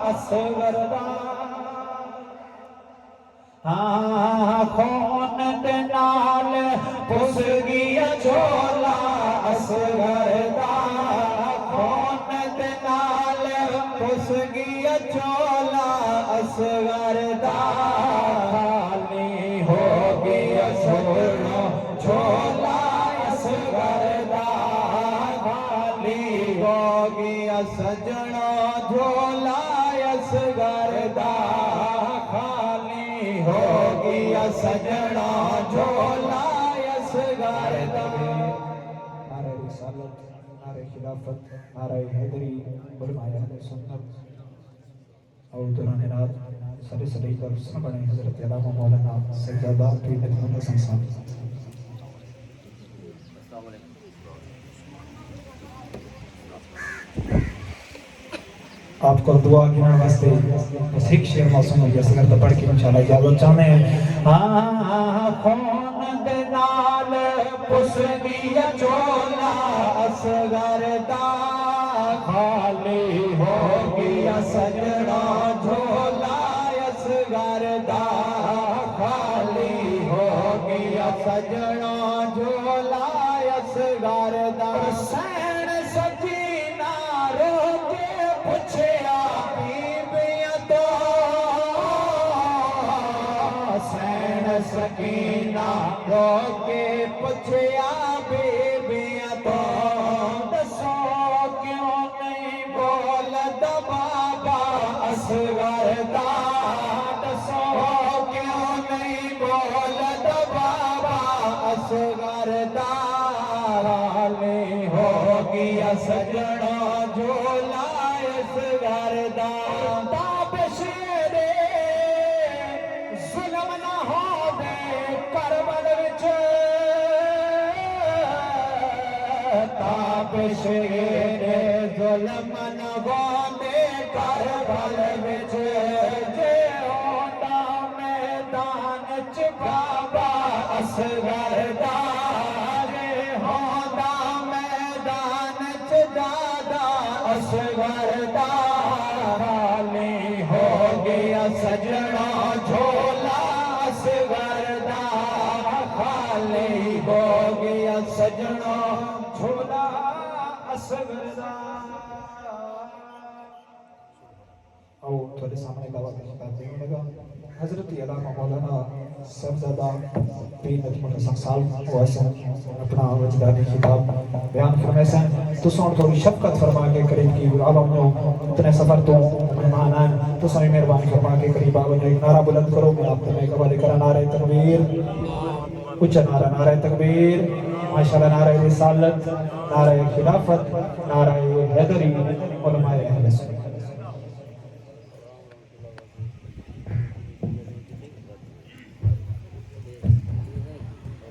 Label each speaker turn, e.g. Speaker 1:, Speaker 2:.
Speaker 1: असगर दा खून दे नाल पुस गया झोला असगर दा खून दे नाल पुस गया झोला असगर दा खाली हो गया सोना झोला असगर दा खाली हो गया सजना झोला असगर दा खाली हो गया सजना झोला असगर दा। नारे रिसालत, नारे खिलाफत, नारे हैदरी, उलमाए अहले सुन्नत और दौरान रात सरे सरे का हुस्न बने हजरत अल्लामा मौलाना सैयदा पीर मोहम्मद संसार। आपको दुआ की वास्ते बस एक शेर मौसम हो गया तो पढ़ के इंशाल्लाह इजाजत चाहते हैं। खून दे नाल पुस गया झोला असगर दा खाली हो गया सजना झोला असगर दा खाली हो गया सजना झोला असगर दा। सैन सकीना रो के पुछया बीबियां तो सैन सकीना रो के पुछया बीबियां तो दसो क्यों नहीं बोलदा बाबा असगर दा दसो क्यों नहीं बोलदा बाबा असगर दा खाली हो गया सजना झोला असगर दा। ताबशेरे जुल्म ना होवे करबल विच ताबशेरे जुल्म ना होवे करबल विच जे होंदा मैदान च बाबा असगर दा जे होंदा मैदान च दादा असगर दा खाली हो गया सजना झोला असगर दा खाली हो गया सजना झोला असगर दा। आओ थोड़े सामने दावा की किताब देने लगा हजरत अल्लामा मौलाना साहबजादा पीर मोहम्मद संसार वासन अपना वजदादी किताब बयान फरमाया तो सुन थोड़ी शफकत फरमा के करीब की आलम नो इतने सफर तो मेहमान आए तो सभी मेहरबानी फरमा के करीब आओ एक नारा बुलंद करो मैं आप तुम्हें कवाले करा नारे तकबीर उच्च नारा नारे तकबीर माशाल्लाह नारे रिसालत नारे खिलाफत नारे हैदरी उलमाए